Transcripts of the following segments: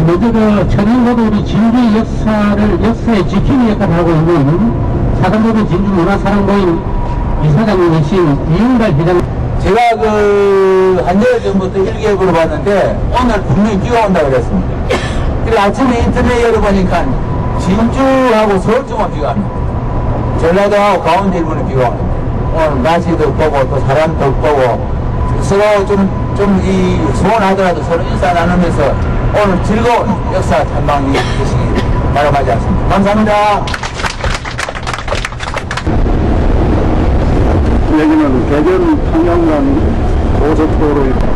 먼저 천연고도 우리 진주의 역사에 지키는 역할을 하고 있는 사단법인 진주문화사랑모임 이사장님이신 이윤달 회장. 제가 한 달 전부터 일기예보를 봤는데 오늘 분명히 비가 온다 그랬습니다. 그래 아침에 인터넷 열어보니까 진주하고 서울 쪽만 비가 옵니다. 전라도하고 강원도 일부는 비가 오는데 오늘 날씨도 보고 또 사람도 보고 서로 이 소원하더라도 서로 인사 나누면서 오늘 즐거운 역사 탐방이 되시기 바람하지 않습니다. 감사합니다. 여기는 대전 통영간 고속도로입니다.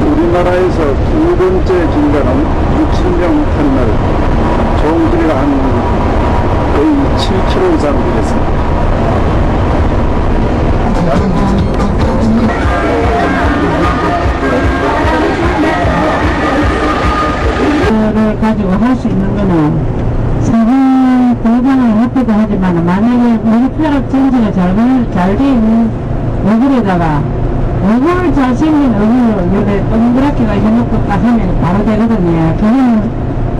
우리나라에서 두 번째 길가는 6,000명 터미널, 총거리가 한 거의 7km 이상 되겠습니다. 를 가지고 할 수 있는 거는 사회 불가능을 협회도 하지만 만약에 우리 혈압 전지가 잘 돼 있는 얼굴에다가 얼굴 잘생긴 얼굴로 요래 동그랗게가 해놓고 딱 하면 바로 되거든요. 그거는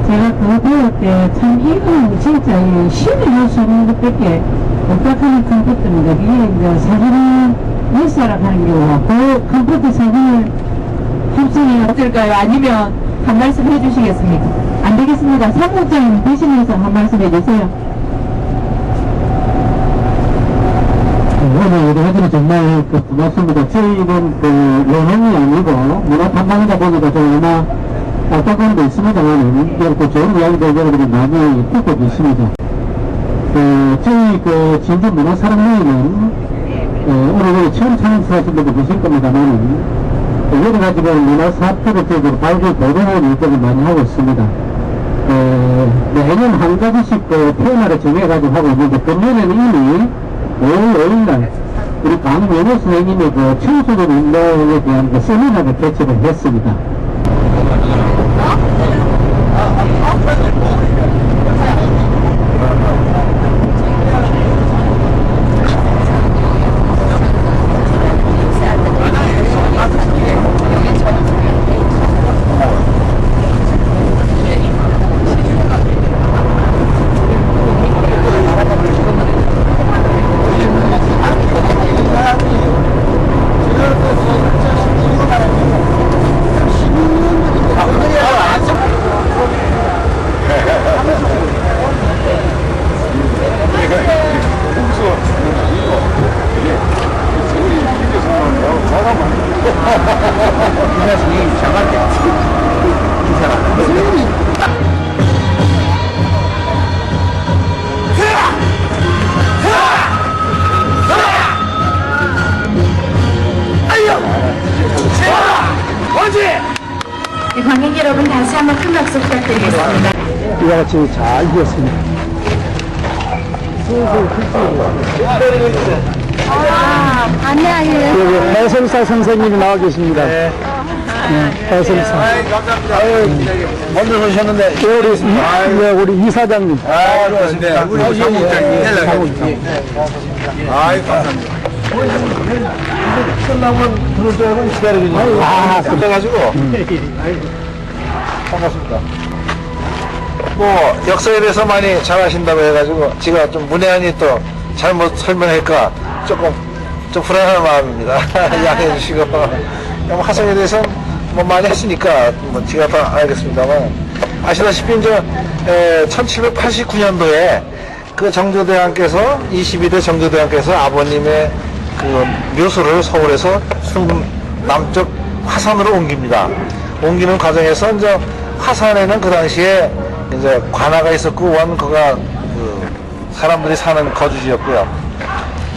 제가 그거 배울 때 참 이거는 진짜 신이 할 수 있는 것밖에 없다는 컴퓨터입니다. 그게 이제 사진을 역사라고 하는 경우 그 컴퓨터 사진을 합성해 어떨까요? 아니면 한 말씀 해주시겠습니까? 안 되겠습니다. 사무장님 대신해서 한 말씀 해주세요. 오늘 여러 가지로 정말 고맙습니다. 저희는 여행이 아니고 문화탐방이다 보니까 좀 아마 딱딱한 데 있습니다만 또 좋은 이야기들 여러분들이 많이 듣고 있습니다. 저희 진주 문화사랑모임은 오늘 처음 참석하신 분도 계실 겁니다만 여러 가지 문화사업들을 쪽으로 발굴 보도하는 일들을 많이 하고 있습니다. 매년 한 가지씩 테마를 정해가지고 하고 있는데, 금년에는 이미 5월 5일날 우리 강명호 선생님의 청소년 운동에 대한 세미나를 개최를 했습니다. 관객 여러분 다시 한번 큰 박수 부탁드리겠습니다. 이와 같이 잘 이겼습니다. 안녕하세요. 여기 해설사 선생님이 나와 계십니다. 네. 해설사. 감사합니다. 먼저 오셨는데. 우리 이사장님. 그렇습니다. 우리 사무국장님. 감사합니다. 끝나면 들을 줄 알고 기다리거든요. 그래가지고. 반갑습니다. 뭐, 역사에 대해서 많이 잘 아신다고 해가지고, 제가 좀 문외한이 또 잘못 설명할까, 좀 불안한 마음입니다. 양해해 주시고. 화성에 대해서 뭐 많이 했으니까, 뭐, 제가 다 알겠습니다만, 아시다시피 이제, 1789년도에 그 정조대왕께서, 22대 정조대왕께서 아버님의 그 묘소를 서울에서 남쪽 화산으로 옮깁니다. 옮기는 과정에서 이제 화산에는 그 당시에 이제 관아가 있었고 원거가 그 사람들이 사는 거주지였고요.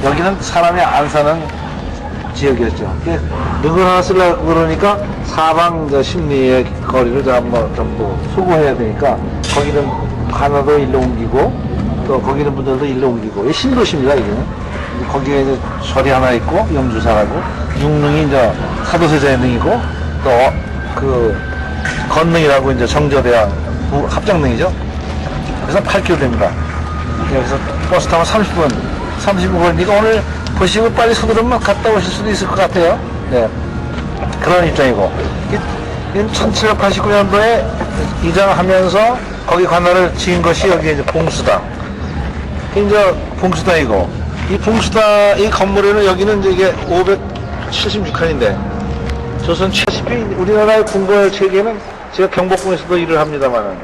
여기는 사람이 안 사는 지역이었죠. 누구 하나 쓰려고 그러니까 사방 심리의 거리를 전부 수고해야 되니까 거기는 관아도 일로 옮기고 또 거기 있는 분들도 일로 옮기고 이게 신도시입니다. 이게는. 거기에 이제 절이 하나 있고 영주사라고 육능이 이제 사도세자의 능이고 또 그 건능이라고 이제 정조대왕 합정능이죠. 그래서 8km 됩니다. 여기서 버스 타면 30분 걸리니까 오늘 보시고 빨리 서두르면 갔다 오실 수도 있을 것 같아요. 네. 그런 입장이고. 1789년도에 이장하면서 거기 관할을 지은 것이 여기 이제 봉수당. 이제 봉수당이고, 이 봉수당, 이 건물에는 여기는 이제 이게 576칸인데, 조선 최초피 우리나라의 궁궐 체계는 제가 경복궁에서도 일을 합니다만은,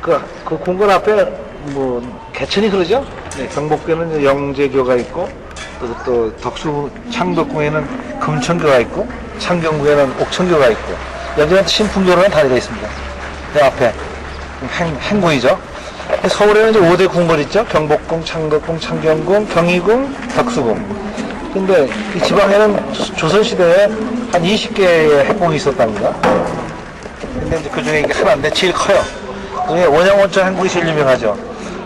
그 궁궐 앞에 뭐, 개천이 그러죠? 네, 경복궁에는 이제 영제교가 있고, 또 덕수 창덕궁에는 금천교가 있고, 창경궁에는 옥천교가 있고, 여기는 신풍교로는 다리가 있습니다. 그 앞에. 행궁이죠. 서울에는 이제 5대 궁궐 있죠. 경복궁, 창덕궁, 창경궁, 경희궁, 덕수궁. 근데 이 지방에는 조선시대에 한 20개의 행궁이 있었답니다. 근데 이제 그 중에 이게 하나인데 제일 커요. 그게 원양원천 행궁이 제일 유명하죠.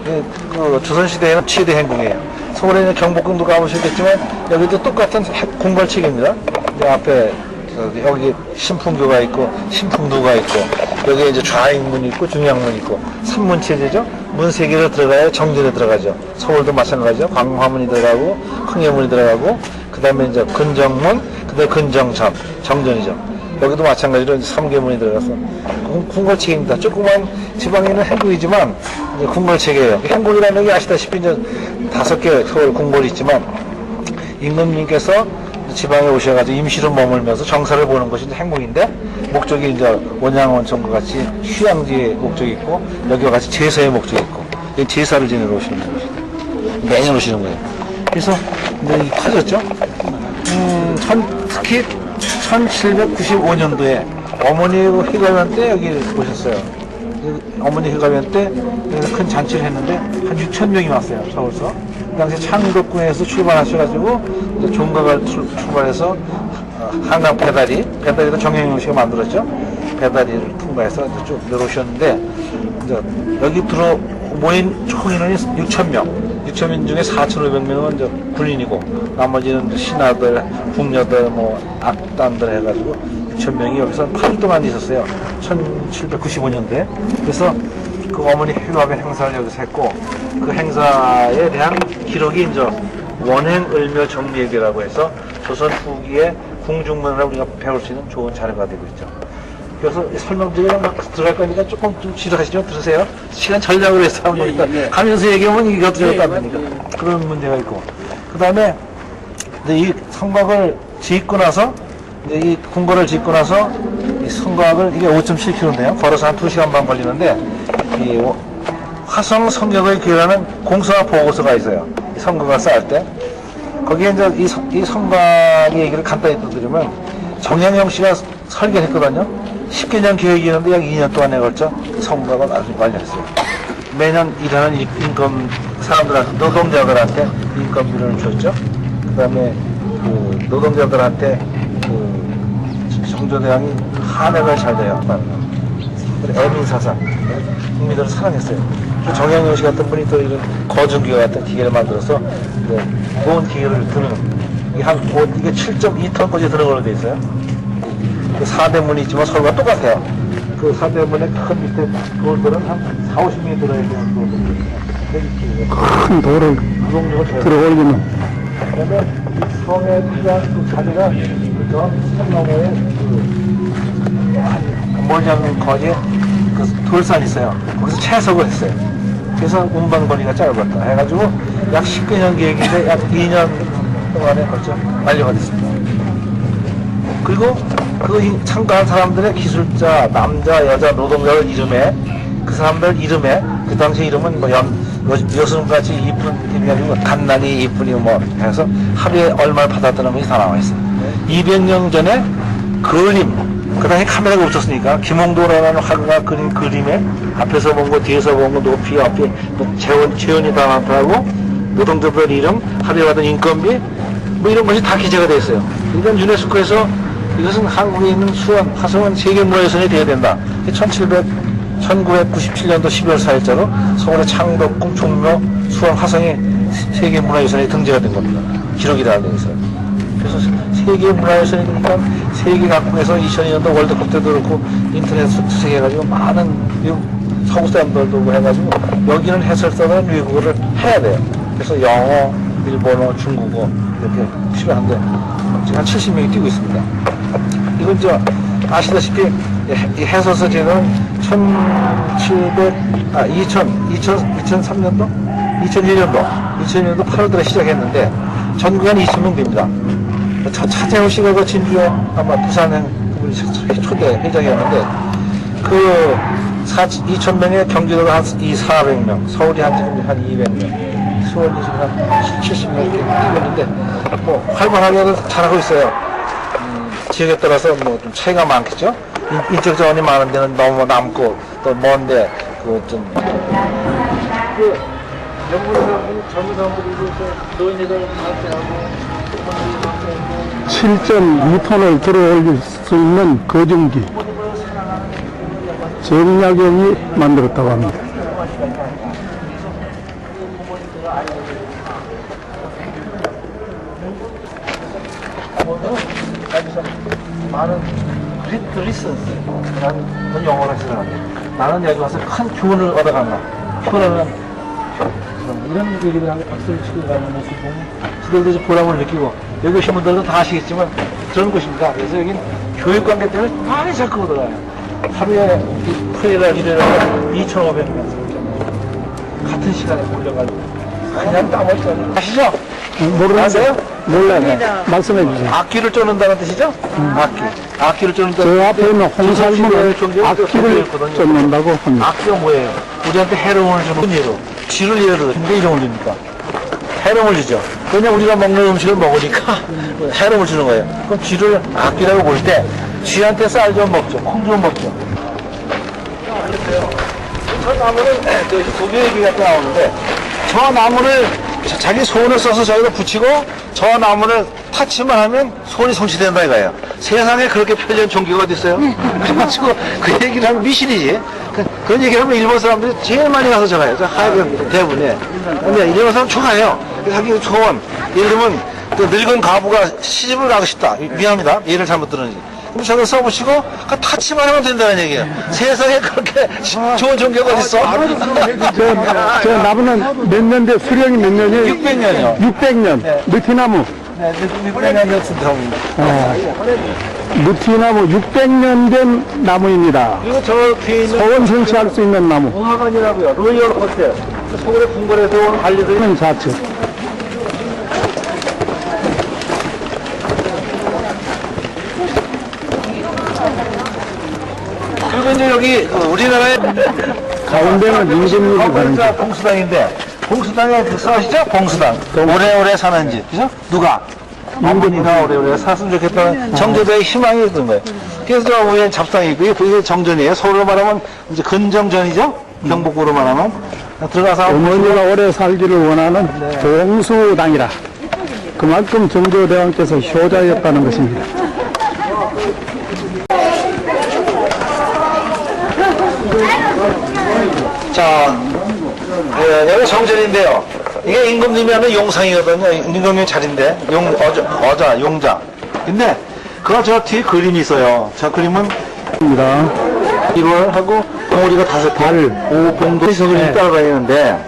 그 조선시대에는 최대 행궁이에요. 서울에 있는 경복궁도 가보셨겠지만 여기도 똑같은 궁궐책입니다. 앞에 여기 신풍교가 있고 신풍도가 있고 여기 이제 좌익문이 있고 중앙문이 있고 삼문체제죠. 문 3개로 들어가야 정전에 들어가죠. 서울도 마찬가지죠. 광화문이 들어가고 흥예문이 들어가고 그 다음에 이제 근정문, 그 다음에 근정전, 정전이죠. 여기도 마찬가지로 이제 3개문이 들어가서 궁궐체계입니다. 조그만 지방에는 행궁이지만 이제 궁궐체계예요. 행궁이라는 게 아시다시피 이제 5개 서울 궁궐이 있지만 임금님께서 지방에 오셔가지고 임시로 머물면서 정사를 보는 것이 이제 행궁인데 목적이 이제 원양원천과 같이 휴양지의 목적이 있고 여기와 같이 제사의 목적이 있고 제사를 지내러 오시는 것이죠. 매년 오시는 거예요. 그래서 이제 이게 커졌죠. 특히 1795년도에 어머니 회가변 때 여기 오셨어요. 어머니 회가변 때 큰 잔치를 했는데 한 6,000명이 왔어요. 서울서. 그 당시 창덕궁에서 출발하셔가지고 이제 종각을 출발해서 한강 배다리도 정영용 씨가 만들었죠. 배다리를 통과해서 이제 쭉 내려오셨는데 이제 여기 들어 모인 총 인원이 6,000명. 6,000명 중에 4,500명은 이제 군인이고 나머지는 이제 신하들, 궁녀들, 뭐 악단들 해가지고 6,000명이 여기서 8일 동안 있었어요. 1795년도에. 그래서 그 어머니 회가변 행사를 여기서 했고 그 행사에 대한 기록이 이제 원행을묘 정리액이라고 해서 조선 후기의 궁중문을 우리가 배울 수 있는 좋은 자료가 되고 있죠. 그래서 설명드리고 막 들어갈 거니까 조금 좀 지루하시지만 들으세요. 시간 전략을 해서 하니까 하면서 얘기하면 이거 들어갔다 안 되니까 그런 문제가 있고 그 다음에 이 성곽을 짓고 나서 이 궁궐을 짓고 나서 이 성곽을 이게 5.7km인데요. 걸어서 한 2시간 반 걸리는데 이 화성 성곽의 교회라는 공사 보고서가 있어요. 이 성곽을 쌓을 때 거기에 이제 이 성곽의 얘기를 간단히 또 드리면 정영용 씨가 설계했거든요. 10개년 계획이었는데 약 2년 동안에 걸쳐 성곽을 아주 완료했어요. 매년 일하는 인건 사람들한테 노동자들한테 인건비를 줬죠. 그다음에 그 노동자들한테 그 정조대왕이 한해가 잘 돼요. 애민사상 국민들을 사랑했어요. 또 정영용 씨 같은 분이 또 이런 거중기와 같은 기계를 만들어서 좋은 기계를 드는 이게 7.2톤까지 드는 걸로 돼 있어요. 그 4대문이 있지만 서로가 똑같아요. 그 4대문의 큰 밑에 돌들은 한 40~50명이 들어야 되는 돌들. 큰 돌을 들어 올리면. 그다음에 이 성에 필요한 그 자리가 그저 산나무에 멀지 않는 거리에 그 돌산이 있어요. 거기서 채석을 했어요. 그래서 운반거리가 짧았다 해가지고 약 19년 계획인데 약 2년 동안에 걸쳐 완료가 됐습니다. 그리고 그 참가한 사람들의 기술자, 남자, 여자, 노동자들 이름에 그 사람들 이름에 그 당시 이름은 뭐 여수름같이 이쁜 이름이 아니고 갓난이 이쁜이 뭐 해서 하루에 얼마를 받았다는 것이 다 나와 있어요. 200년 전에 그림, 그 당시 카메라가 없었으니까 김홍도라는 화가가 그린 그림에 앞에서 본 거, 뒤에서 본 거, 높이, 앞에 뭐 재원이 다 나타나고 노동자들 이름, 하루에 받은 인건비 뭐 이런 것이 다 기재가 되어 있어요. 이건 유네스코에서 이것은 한국에 있는 화성은 세계문화유산이 되어야 된다. 1997년도 12월 4일자로 서울의 창덕궁, 종묘, 수원, 화성이 세계문화유산에 등재가 된 겁니다. 기록이 다 되어 있어요. 그래서 세계문화유산이 되니까 세계 각국에서 2002년도 월드컵 때도 그렇고 인터넷 수색해가지고 많은 서구 사람들도 해가지고 여기는 해설사는 외국어를 해야 돼요. 그래서 영어, 일본어, 중국어 이렇게 필요한데 지금 한 70명이 뛰고 있습니다. 이건 아시다시피 이 해설사 제도는 2003년도? 2001년도 8월달에 시작했는데 전국에 한 2,000명 됩니다. 차태호 씨가 그 진주에 아마 부산행 그분이 초대 회장이었는데 그 2,000명의 경기도가 한 400명, 서울이 한 200명, 수원이 지금 한 70명 이렇게 뛰고 있는데 뭐 활발하게 잘하고 있어요. 지역에 따라서 뭐 좀 차이가 많겠죠. 인적 자원이 많은 데는 너무 남고 또 먼데 영국 사람들이 젊은 사람들이 노인네들 하고 7.2톤을 들어올릴 수 있는 거중기 정약용이 만들었다고 합니다. 많은 리슨스라는 영어를 쓰는데 나는 여기 와서 큰 교훈을 얻어간다. 표현하면 이런 얘기를 하고 박수를 치고 가는 모습 보면 지들도 보람을 느끼고 여기 오신 분들도 다 아시겠지만 그런 곳입니다. 그래서 여긴 교육관계 때문에 많이 자꾸 오더라요. 하루에 토요일날 일요일날 2,500명 같은 시간에 몰려가지고 그냥 땀을 짜는 아시죠? 아세요? 몰라요. 말씀해 주세요. 악기를 쫓는다는 뜻이죠? 악기를 쫓는다는 저 앞에 있는 홍살문은 악기를 쫓는다고 합니다. 악기가 뭐예요? 우리한테 해로움을 주는 예로 쥐를 예로 근데 이름을 줍니까? 해로움을 주죠. 그냥 우리가 먹는 음식을 먹으니까 해로움을 주는 거예요. 그럼 쥐를 악기라고 볼 때 쥐한테 쌀 좀 먹죠. 콩 좀 먹죠. 저 나무는 도교 얘기가 또 나오는데 저 나무를 자기 손을 써서 저기다 붙이고 저 나무를 타치만 하면 손이 성취된다 이거예요. 세상에 그렇게 편리한 종교가 어디 있어요? 그래가지고 그 얘기를 하면 미신이지. 그런 얘기를 하면 일본 사람들이 제일 많이 가서 전화해요. 하여간 대부분에. 근데 일본 사람 좋아해요. 자기 소원. 예를 들면 그 늙은 가부가 시집을 가고 싶다. 미안합니다. 예를 잘못 들으니. 그럼 저거 써보시고 그 타치만 하면 된다는 얘기예요. 세상에 그렇게 좋은 종교가 어디 있어? 저 나무는 몇 년대 수령이 몇 년이에요? 600년이요. 600년. 네. 느티나무. 네, 600년이었습니다. 느티나무 600년 된 나무입니다. 그리고 저 뒤에 있는 소원 성취할 수 있는 나무. 공화관이라고요. 로이얼 호텔. 서울의 궁궐에서 온 관리들이 는 좌측. 그리고 이제 여기 우리나라의 가운데는 임금님이 가는 길. 봉수당인데 봉수당에 그 써시죠? 봉수당. 오래오래 사는 집. 그죠? 누가? 임금이가 오래오래 살았으면 좋겠다는 정조대의 희망이 있던 거예요. 그래서 저 위에 잡상이 있고요. 그게 정전이에요. 서울로 말하면 이제 근정전이죠? 경복구로 말하면. 들어가서 어머니가 오래 살기를 원하는 봉수당이라. 그만큼 정조대왕께서 효자였다는 것입니다. 자, 여기 정전인데요. 이게 임금님이 하는 용상이거든요. 임금님 자리인데, 어자, 용자. 근데, 저 뒤에 그림이 있어요. 저 그림은, 1월 하고, 봉우리가 5개, 5봉도 해서 그림이 따라다니는데,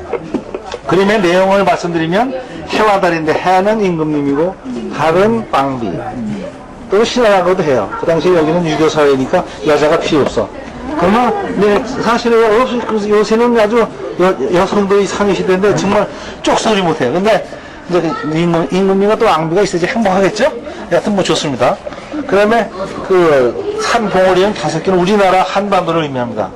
그림의 내용을 말씀드리면, 해와 달인데, 해는 임금님이고, 달은 빵비. 또 신하라고도 해요. 그 당시에 여기는 유교사회니까 여자가 필요 없어. 그러나, 네, 사실은 요새는 아주 여성들이 상위 시대인데 정말 쪽소리 못해요. 근데, 이제 임금님과 또 앙비가 있어야지 행복하겠죠? 여하튼 뭐 좋습니다. 그 다음에 그 산 봉우리는 5개는 우리나라 한반도를 의미합니다.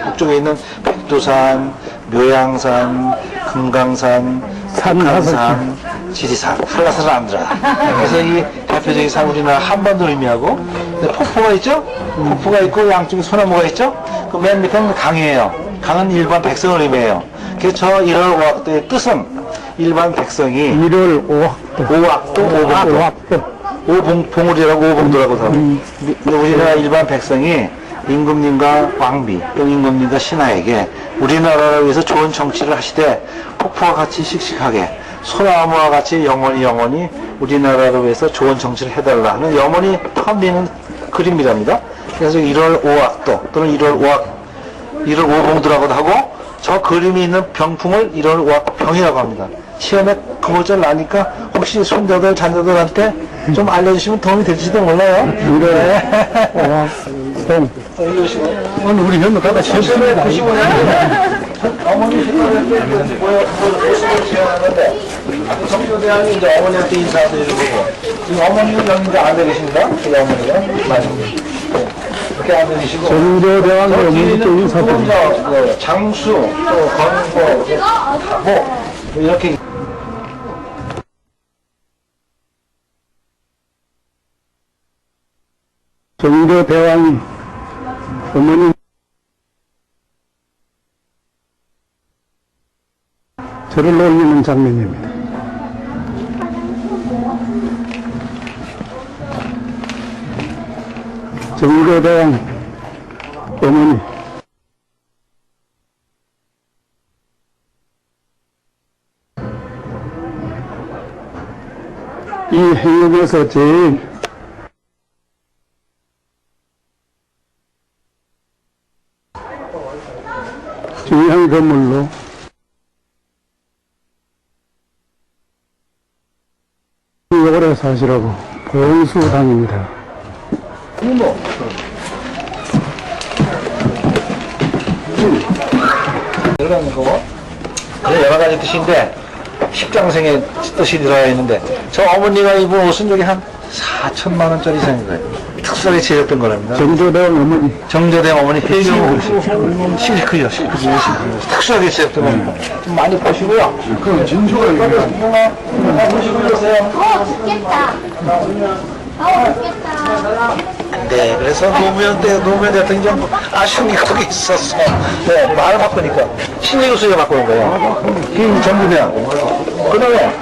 북쪽에 있는 백두산, 묘양산, 금강산, 북한산, 지리산, 한라산은 안 들어가. 그래서 이 대표적인 산 우리나라 한반도를 의미하고, 폭포가 있죠? 폭포가 있고 양쪽에 소나무가 있죠? 그 맨 밑에는 강이에요. 강은 일반 백성을 의미해요. 그래서 저 1월 5학도의 뜻은 일반 백성이 1월 5학도. 봉우리라고 오봉도라고 하고 우리나라 일반 백성이 임금님과 왕비 또 임금님과 신하에게 우리나라를 위해서 좋은 정치를 하시되 폭포와 같이 씩씩하게 소나무와 같이 영원히 우리나라를 위해서 좋은 정치를 해달라 하는 염원이 텀비는 그림이랍니다. 그래서 1월 5학도 또는 1월 이를 오봉두라고도 하고, 저 그림이 있는 병풍을 이를 병이라고 합니다. 시험에 그 글자를 나니까 혹시 손자들, 잔자들한테 좀 알려주시면 도움이 될지도 몰라요. 그래. 오늘 우리 현무 가다 시험에 95년에 어머니 생각할 때 모습을 지어놨는데, 정교대왕이 이제 어머니한테 인사드리는 거고, 지금 어머니는 여기 이제 안 내리십니다. 그 어머니가. 이렇게 안 내리시고. 정조대왕의 어머니 또 인사드립니다. 장수, 또 건보, 뭐, 이렇게. 정조대왕이 어머니 절을 올리는 장면입니다. 정조대왕 어머니 이 행역에서 제일 중요한 건물로 오래 사시라고 봉수당입니다. 이런 거, 그래 여러 가지 뜻인데, 십장생의 뜻이 들어가 있는데, 저 어머니가 입은 옷은 여기 한 4천만 원짜리 이상인 거예요. 특수하게 제작된 거랍니다. 정조대왕 어머니 정조대왕 어머니 해경 옷이 실크요, 실크. 특수하게 제작된 겁니다. 좀 많이 보시고요. 그럼 진주가 보시고 이러세요. 죽겠다. 죽겠다. 네, 그래서 노무현 대통령 아쉬운 게 거기 있었어. 네, 말을 바꾸니까 신예교수가 바꾸는 거예요. 이 정부대왕. 그 다음에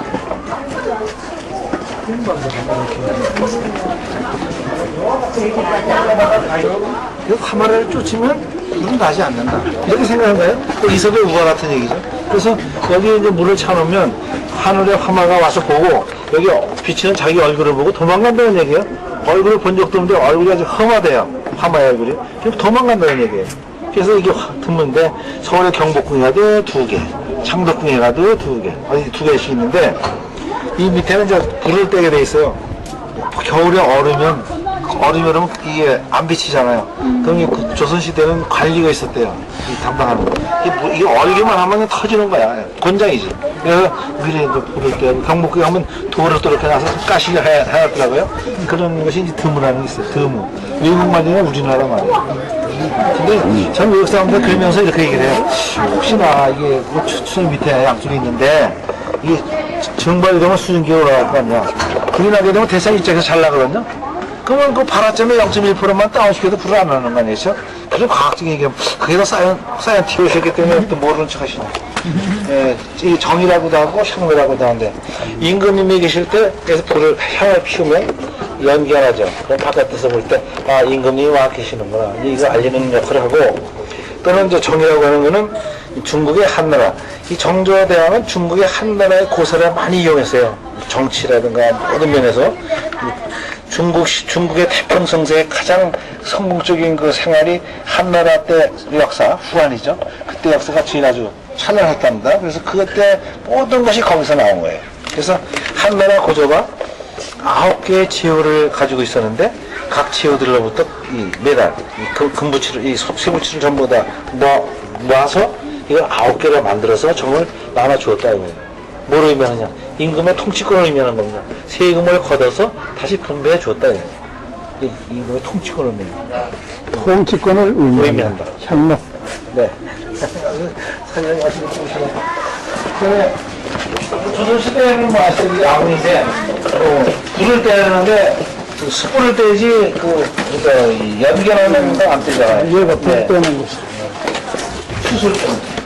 그 화마를 쫓으면 물은 가지 않는다. 이렇게 생각한 거예요. 또 이석의 우화 같은 얘기죠. 그래서 여기 이제 물을 차놓으면 하늘에 화마가 와서 보고 여기 비치는 자기 얼굴을 보고 도망간다는 얘기예요. 얼굴을 본 적도 없는데 얼굴이 아주 험하대요. 화마의 얼굴이. 그래서 도망간다는 얘기예요. 그래서 이게 드문데 서울에 경복궁에 가도 2개, 창덕궁에 가도 2개, 어디 2개씩 있는데 이 밑에는 이제 불을 떼게 돼 있어요. 겨울에 얼으면 이게 안 비치잖아요. 그럼 그 조선시대는 관리가 있었대요. 이 담당하는 거. 이게 얼기만 하면 터지는 거야. 곤장이지. 그래서 미리 이제 불을 떼고 경복궁에 가면 돌을 또 이렇게 놔서 가시를 해놨더라고요. 그런 것이 이제 드무라는 게 있어요. 드무. 외국 말이나 우리나라 말이에요. 근데 전 외국 사람들 그러면서 이렇게 얘기를 해요. 혹시나 이게 추천 밑에 양쪽에 있는데 이게 증발이 되면 수증기가 올라갈 거 아니야. 불이 나게 되면 대상 입장에서 잘 나거든요. 그러면 그 발화점의 0.1%만 다운시켜도 불을 안 나는 거 아니겠죠? 그런 과학적인 얘기하면 그게 더 사이언티피시기 때문에 또 모르는 척 하시네. 예, 이 정이라고도 하고 향로라고도 하는데 임금님이 계실 때 그래서 불을 향을 피우면 연기가 나죠. 그럼 바깥에서 볼 때 아 임금님이 와 계시는구나 이거 알리는 역할을 하고 또는 이제 정이라고 하는 거는 중국의 한나라 이 정조대왕은 중국의 한나라의 고사를 많이 이용했어요. 정치라든가 모든 면에서 중국의 태평성세의 가장 성공적인 그 생활이 한나라 때 역사 후한이죠. 그때 역사가 아주 찬란했답니다. 그래서 그때 모든 것이 거기서 나온 거예요. 그래서 한나라 고조가 9개의 제호를 가지고 있었는데 각 제호들로부터 이 매달, 금부치를, 이 쇠부치를 전부 다 모아서 이걸 9개를 만들어서 정을 나눠 주었다 이거예요. 뭐로 의미하느냐? 임금의 통치권을 의미하는 겁니다. 세금을 걷어서 다시 분배해 줬다 이거예요. 임금의 통치권을 의미합니다. 통치권을 의미한다. 향로. 네. 사장님 아시는 분이시네. 그다음에 조선시대에는 뭐 아시는 게 아군인데 불을 떼는데 숯불을 떼지 이 연기하는 거 안 떼잖아요. 얘가 불 떼는 것이. 숯을 떼는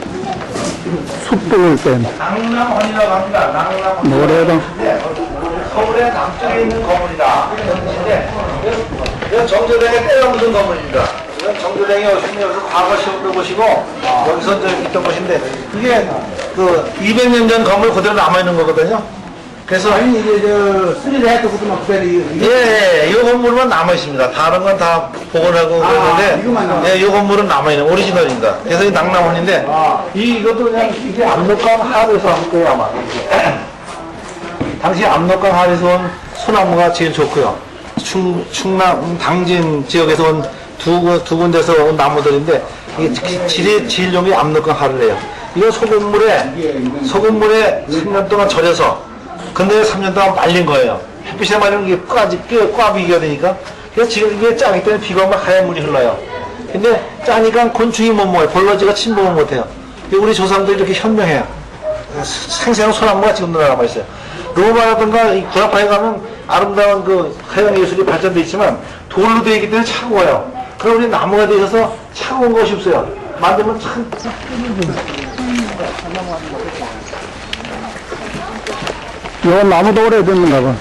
숯불을 떼는. 낭랑헌이라고 합니다. 낭랑헌. 노래방. 서울의 남쪽에 있는 건물이다. 이건 정조대왕이 때려묻은 건물입니다. 이건 정조대왕이 오시면 여기서 과거 시험도 보시고 여기서 이제 있던 곳인데 이게 200년 전 건물 그대로 남아있는 거거든요. 그래서 아니 이게 저 수리를 했던 것도 막 그대로 예, 이 건물만 남아 있습니다. 다른 건 다 복원하고 그러는데, 이것만 남아. 예, 이 건물은 남아 있는 오리지널입니다. 그래서 이 낙나무인데, 이것도 그냥 이게 압록강 하루에서 한 거예요 아마. 당시 압록강 하루에서 온 소나무가 제일 좋고요. 충남 당진 지역에서 온 두 군데서 온 나무들인데, 이게 질용이 압록강 하루래요. 이거 소금물에 3년 동안 절여서, 근데 3년 동안 말린 거예요. 햇빛에 말리면 이게 꽈비기가 되니까. 그래서 지금 이게 짜기 때문에 비가 오면 하얀 물이 흘러요. 근데 짜니까 곤충이 못 먹어요. 벌러지가 침범을 못 해요. 우리 조상들이 이렇게 현명해요. 생생한 소나무가 지금도 남아 있어요. 로마라든가 이 구라파에 가면 아름다운 그 해양 예술이 발전돼 있지만 돌로 되어 있기 때문에 차가워요. 그럼 우리 나무가 되어 있어서 차가운 것이 없어요. 만들면 참. 이건 나무도 오래됐는가 봐.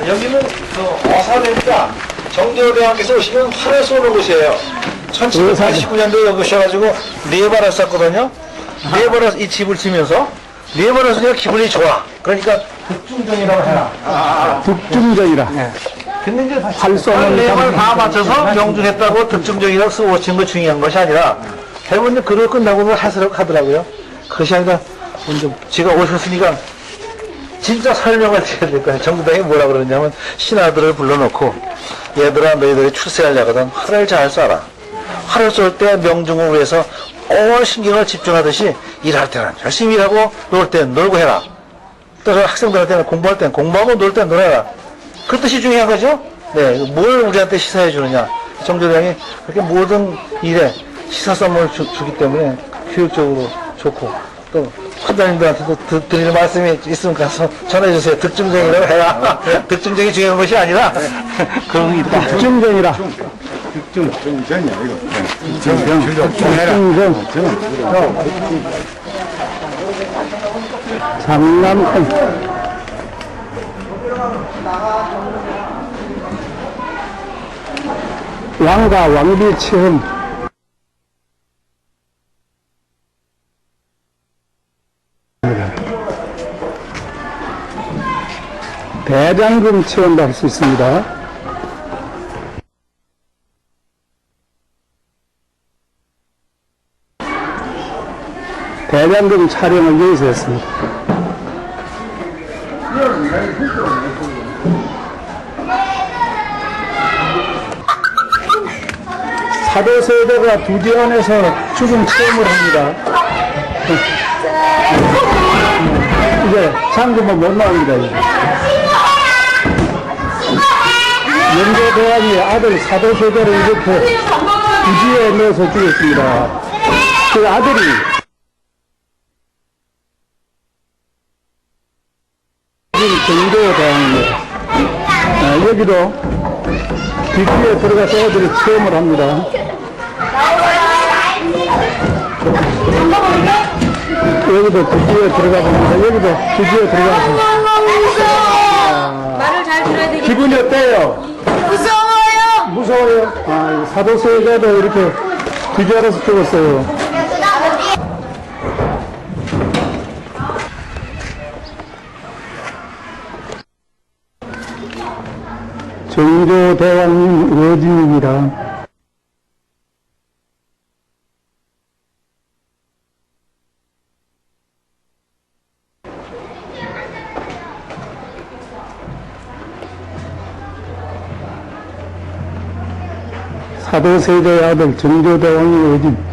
여기는 그 어사대니까 정교대학에서 오시면 활을 쏘는 곳이에요. 1789년도에 여기 오셔가지고 4발을 쐈거든요. 4발을 이 집을 지면서 4발을 쏘니까 기분이 좋아. 그러니까 득중정이라고 해라. 득중전이라. 근데 이제 활 쏘는 4발 다 맞춰서 명중했다고 득중정이라고 쓰고 오신 거 중요한 것이 아니라 대부분 그걸 끝나고 하시라고 하더라고요. 그것이 아니라 먼저 제가 오셨으니까 진짜 설명을 드려야 될 거예요. 정부당이 뭐라 그러냐면 신하들을 불러놓고 얘들아 너희들이 출세하려거든 활을 잘 쏴라. 활을 쏠 때 명중을 위해서 온 신경을 집중하듯이 일할 때는 열심히 일하고 놀 때는 놀고 해라. 또 학생들한테는 공부할 때는 공부하고 놀 때는 놀아라. 그 뜻이 중요한 거죠. 네, 뭘 우리한테 시사해 주느냐. 정조당이 그렇게 모든 일에 시사성을 주기 때문에 교육적으로 좋고 또 판단님들한테도 드리는 말씀이 있으면 가서 전해주세요. 득중정이라고 해라. 득중정이 중요한 것이 아니라 그런 게 있다. 득중전이라. 득중전이야 이거. 득중전. 장남권. 왕과 왕비 체험. 대장금 체험도 할 수 있습니다. 대장금 촬영을 여기서 했습니다. 사도세자가 두디안에서 죽음 체험을 합니다. 이제 장금은 못 나옵니다. 이제. 영조대왕이 아들 사도세자를 이렇게 부지에 넣어서 죽였습니다. 그 아들이 정조대왕입니다. 여기도 뒷뒤에 들어가서 애들이 체험을 합니다. 여기도 뒷뒤에 들어가 봅니다. 여기도 뒷뒤에 들어가서. 말을 잘 들어야 되겠 기분이 어때요? 무서워요. 무서워요? 아, 사도세자도 이렇게 뒤자라서 죽었어요. 정조대왕님 어디입니다. 사도세자의 아들 정조대왕이 어디